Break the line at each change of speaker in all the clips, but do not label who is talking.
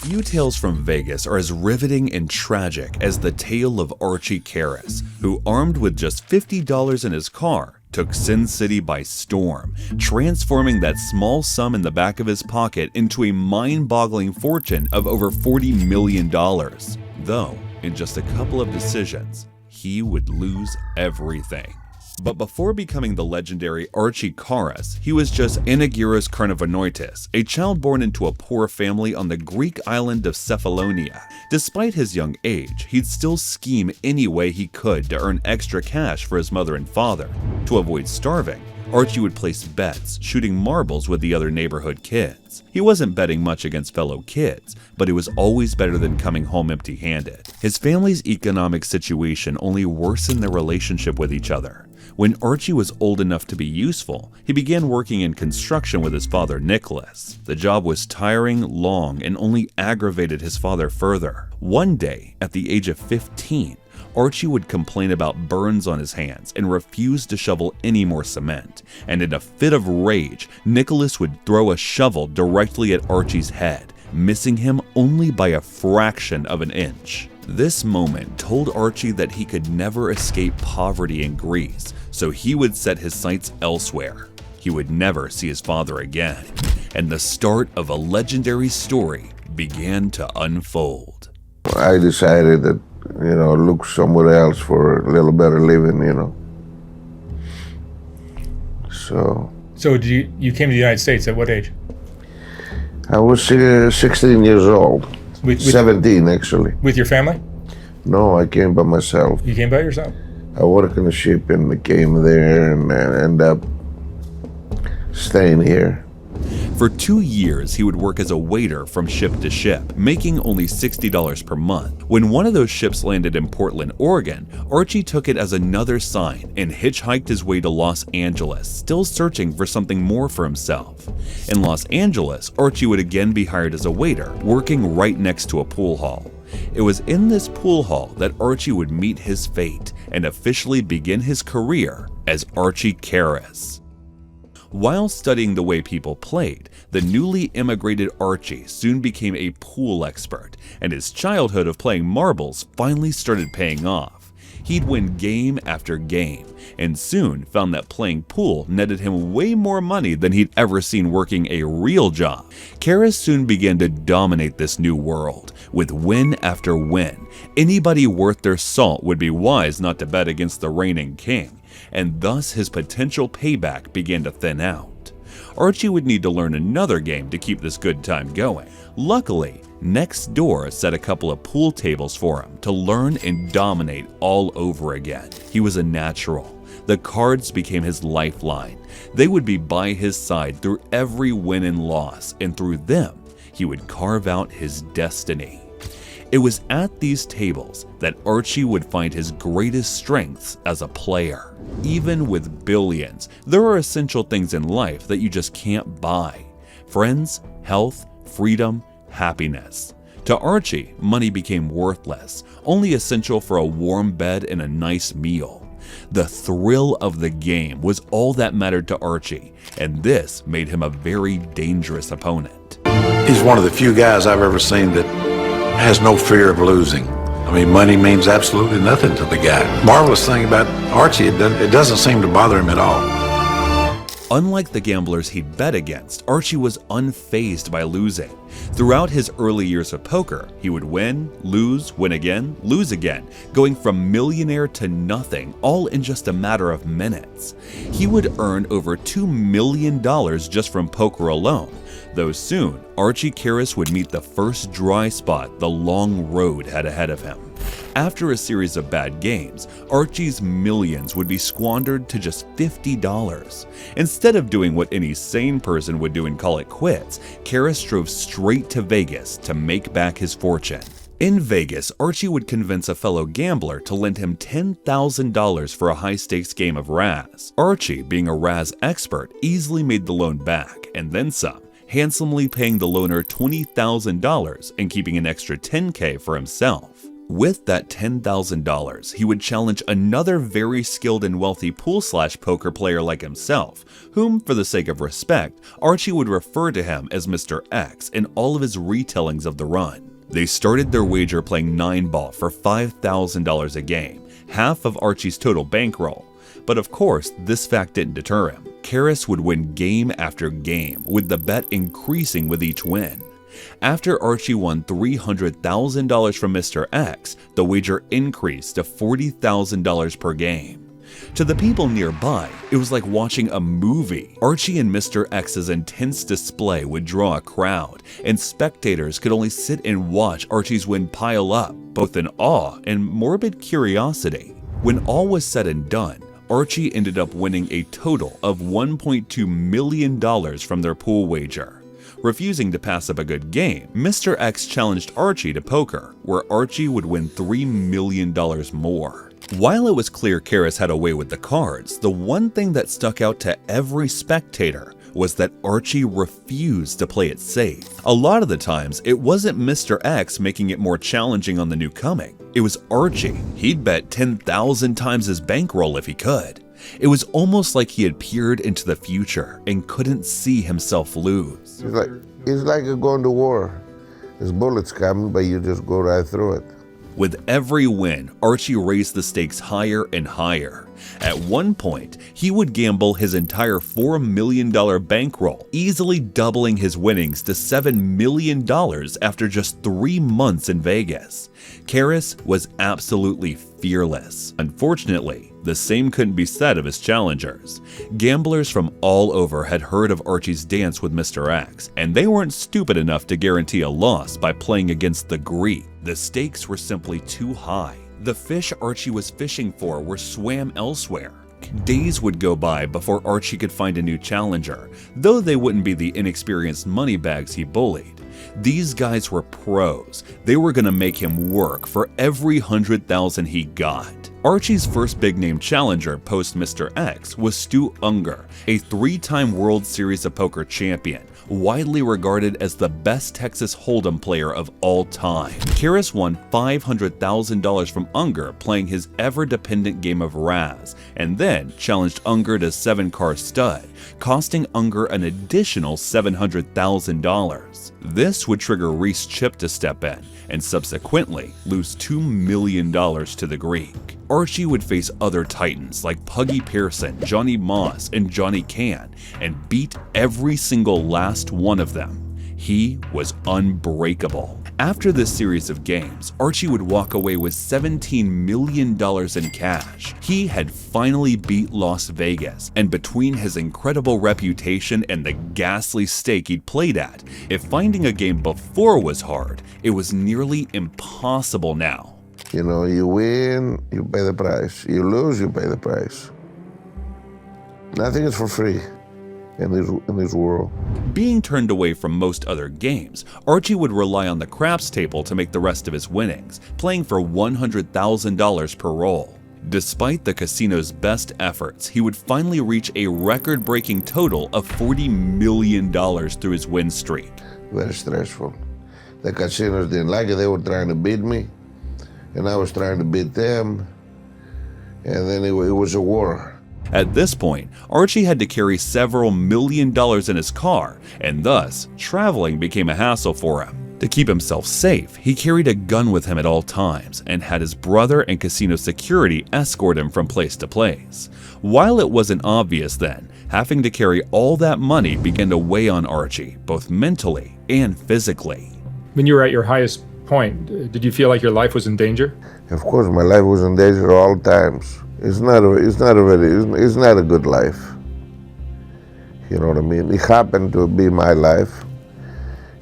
Few tales from Vegas are as riveting and tragic as the tale of Archie Karas, who, armed with just $50 in his car, took Sin City by storm, transforming that small sum in the back of his pocket into a mind-boggling fortune of over $40 million. Though, in just a couple of decisions, he would lose everything. But before becoming the legendary Archie Karas, he was just Anagiros Karnavanoitis, a child born into a poor family on the Greek island of Cephalonia. Despite his young age, he'd still scheme any way he could to earn extra cash for his mother and father. To avoid starving, Archie would place bets, shooting marbles with the other neighborhood kids. He wasn't betting much against fellow kids, but it was always better than coming home empty-handed. His family's economic situation only worsened their relationship with each other. When Archie was old enough to be useful, he began working in construction with his father Nicholas. The job was tiring, long, and only aggravated his father further. One day, at the age of 15, Archie would complain about burns on his hands and refuse to shovel any more cement. And in a fit of rage, Nicholas would throw a shovel directly at Archie's head, missing him only by a fraction of an inch. This moment told Archie that he could never escape poverty in Greece, so he would set his sights elsewhere. He would never see his father again, and the start of a legendary story began to unfold.
I decided that, look somewhere else for a little better living, So
you came to the United States at what age?
I was 16 years old. 17, actually.
With your family?
No, I came by myself.
You came by yourself?
I worked on a ship and I came there and ended up staying here.
For 2 years, he would work as a waiter from ship to ship, making only $60 per month. When one of those ships landed in Portland, Oregon, Archie took it as another sign and hitchhiked his way to Los Angeles, still searching for something more for himself. In Los Angeles, Archie would again be hired as a waiter, working right next to a pool hall. It was in this pool hall that Archie would meet his fate and officially begin his career as Archie Karas. While studying the way people played, the newly immigrated Archie soon became a pool expert, and his childhood of playing marbles finally started paying off. He'd win game after game, and soon found that playing pool netted him way more money than he'd ever seen working a real job. Karas soon began to dominate this new world, with win after win. Anybody worth their salt would be wise not to bet against the reigning king, and thus his potential payback began to thin out. Archie would need to learn another game to keep this good time going. Luckily, next door set a couple of pool tables for him to learn and dominate all over again. He was a natural. The cards became his lifeline. They would be by his side through every win and loss, and through them, he would carve out his destiny. It was at these tables that Archie would find his greatest strengths as a player. Even with billions, there are essential things in life that you just can't buy: friends, health, freedom, happiness. To Archie, money became worthless, only essential for a warm bed and a nice meal. The thrill of the game was all that mattered to Archie, and this made him a very dangerous opponent.
He's one of the few guys I've ever seen that has no fear of losing. I mean, money means absolutely nothing to the guy. Marvelous thing about Archie, it doesn't seem to bother him at all.
Unlike the gamblers he'd bet against, Archie was unfazed by losing. Throughout his early years of poker, he would win again, lose again, going from millionaire to nothing, all in just a matter of minutes. He would earn over $2 million just from poker alone, though soon Archie Karas would meet the first dry spot the long road had ahead of him. After a series of bad games, Archie's millions would be squandered to just $50. Instead of doing what any sane person would do and call it quits, Karas drove straight to Vegas to make back his fortune. In Vegas, Archie would convince a fellow gambler to lend him $10,000 for a high-stakes game of Raz. Archie, being a Raz expert, easily made the loan back, and then some, handsomely paying the loaner $20,000 and keeping an extra $10K for himself. With that $10,000, he would challenge another very skilled and wealthy pool/poker player like himself, whom, for the sake of respect, Archie would refer to him as Mr. X in all of his retellings of the run. They started their wager playing 9-ball for $5,000 a game, half of Archie's total bankroll. But of course, this fact didn't deter him. Karas would win game after game, with the bet increasing with each win. After Archie won $300,000 from Mr. X, the wager increased to $40,000 per game. To the people nearby, it was like watching a movie. Archie and Mr. X's intense display would draw a crowd, and spectators could only sit and watch Archie's win pile up, both in awe and morbid curiosity. When all was said and done, Archie ended up winning a total of $1.2 million from their pool wager. Refusing to pass up a good game, Mr. X challenged Archie to poker, where Archie would win $3 million more. While it was clear Karas had a way with the cards, the one thing that stuck out to every spectator was that Archie refused to play it safe. A lot of the times, it wasn't Mr. X making it more challenging on the newcoming. It was Archie. He'd bet 10,000 times his bankroll if he could. It was almost like he had peered into the future and couldn't see himself lose.
It's like you're going to war. There's bullets coming, but you just go right through it.
With every win, Archie raised the stakes higher and higher. At one point, he would gamble his entire $4 million bankroll, easily doubling his winnings to $7 million after just 3 months in Vegas. Karas was absolutely fearless. Unfortunately, the same couldn't be said of his challengers. Gamblers from all over had heard of Archie's dance with Mr. X, and they weren't stupid enough to guarantee a loss by playing against the Greek. The stakes were simply too high. The fish Archie was fishing for were swam elsewhere. Days would go by before Archie could find a new challenger, though they wouldn't be the inexperienced moneybags he bullied. These guys were pros. They were gonna make him work for every $100,000 he got. Archie's first big-name challenger post Mr. X was Stu Unger, a 3-time World Series of Poker champion, widely regarded as the best Texas Hold'em player of all time. Karas won $500,000 from Unger playing his ever-dependent game of Raz, and then challenged Unger to 7-card stud, costing Unger an additional $700,000. This would trigger Reese Chip to step in, and subsequently lose $2 million to the Greek. Archie would face other titans like Puggy Pearson, Johnny Moss, and Johnny Can, and beat every single last one of them. He was unbreakable. After this series of games, Archie would walk away with $17 million in cash. He had finally beat Las Vegas, and between his incredible reputation and the ghastly stake he'd played at, if finding a game before was hard, it was nearly impossible now.
You know, you win, you pay the price. You lose, you pay the price. Nothing is for free in this world.
Being turned away from most other games, Archie would rely on the craps table to make the rest of his winnings, playing for $100,000 per roll. Despite the casino's best efforts, he would finally reach a record-breaking total of $40 million through his win streak.
Very stressful. The casinos didn't like it. They were trying to beat me, and I was trying to beat them, and then it was a war.
At this point, Archie had to carry several $million in his car, and thus, traveling became a hassle for him. To keep himself safe, he carried a gun with him at all times and had his brother and casino security escort him from place to place. While it wasn't obvious then, having to carry all that money began to weigh on Archie, both mentally and physically.
When you were at your highest point, did you feel like your life was in danger?
Of course, my life was in danger all times. It's not a good life. You know what I mean? It happened to be my life.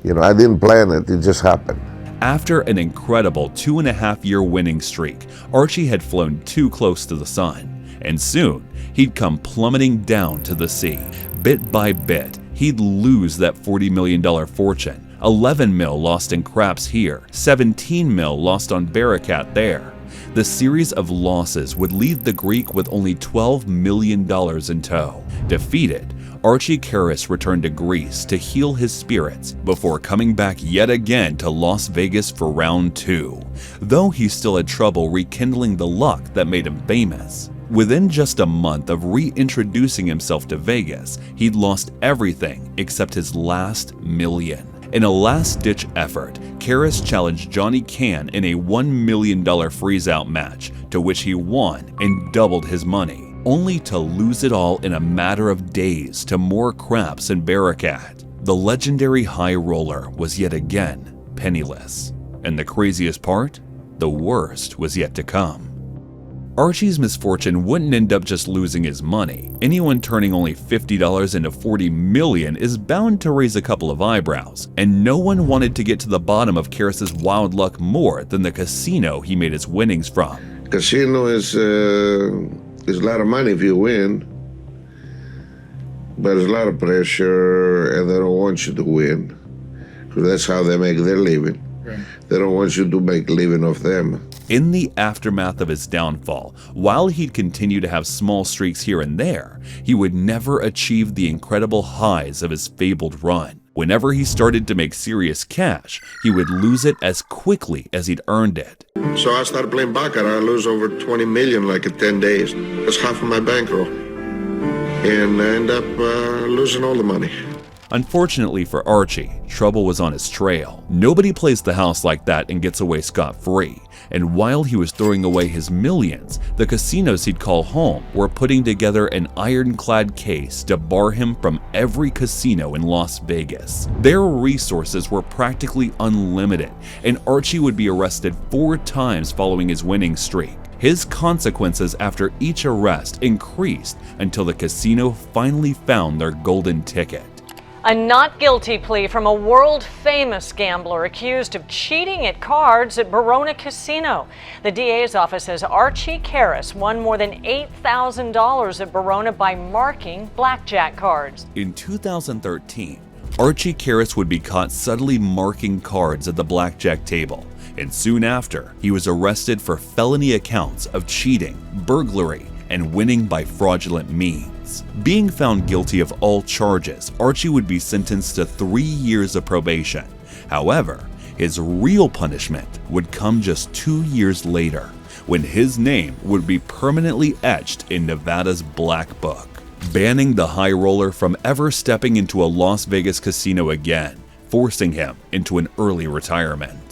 You know, I didn't plan it, it just happened.
After an incredible 2.5-year winning streak, Archie had flown too close to the sun, and soon he'd come plummeting down to the sea. Bit by bit, he'd lose that $40 million fortune, 11 mil lost in craps here, 17 mil lost on Barakat there. The series of losses would leave the Greek with only $12 million in tow. Defeated, Archie Karas returned to Greece to heal his spirits before coming back yet again to Las Vegas for round 2, though he still had trouble rekindling the luck that made him famous. Within just a month of reintroducing himself to Vegas, he'd lost everything except his last million. In a last-ditch effort, Karas challenged Johnny Can in a $1 million freeze-out match, to which he won and doubled his money, only to lose it all in a matter of days to more craps and Barakat. The legendary high roller was yet again penniless. And the craziest part? The worst was yet to come. Archie's misfortune wouldn't end up just losing his money. Anyone turning only $50 into $40 million is bound to raise a couple of eyebrows, and no one wanted to get to the bottom of Karas's wild luck more than the casino he made his winnings from.
Casino is a lot of money if you win, but there's a lot of pressure, and they don't want you to win, because that's how they make their living. Right. They don't want you to make a living off them.
In the aftermath of his downfall, while he'd continue to have small streaks here and there, he would never achieve the incredible highs of his fabled run. Whenever he started to make serious cash, he would lose it as quickly as he'd earned it.
So I started playing baccarat. I lose over 20 million like in 10 days. That's half of my bankroll. And I end up losing all the money.
Unfortunately for Archie, trouble was on his trail. Nobody plays the house like that and gets away scot-free. And while he was throwing away his millions, the casinos he'd call home were putting together an ironclad case to bar him from every casino in Las Vegas. Their resources were practically unlimited, and Archie would be arrested 4 times following his winning streak. His consequences after each arrest increased until the casino finally found their golden ticket.
A not guilty plea from a world-famous gambler accused of cheating at cards at Verona Casino. The DA's office says Archie Karas won more than $8,000 at Verona by marking blackjack cards.
In 2013, Archie Karas would be caught subtly marking cards at the blackjack table, and soon after, he was arrested for felony accounts of cheating, burglary, and winning by fraudulent means. Being found guilty of all charges, Archie would be sentenced to 3 years of probation. However, his real punishment would come just 2 years later, when his name would be permanently etched in Nevada's Black Book, banning the high roller from ever stepping into a Las Vegas casino again, forcing him into an early retirement.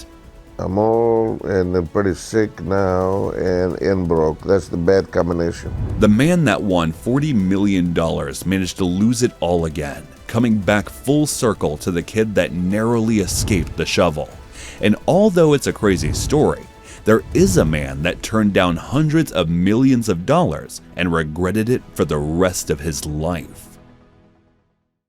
I'm old and pretty sick now and broke. That's the bad combination.
The man that won $40 million managed to lose it all again, coming back full circle to the kid that narrowly escaped the shovel. And although it's a crazy story, there is a man that turned down hundreds of millions of dollars and regretted it for the rest of his life.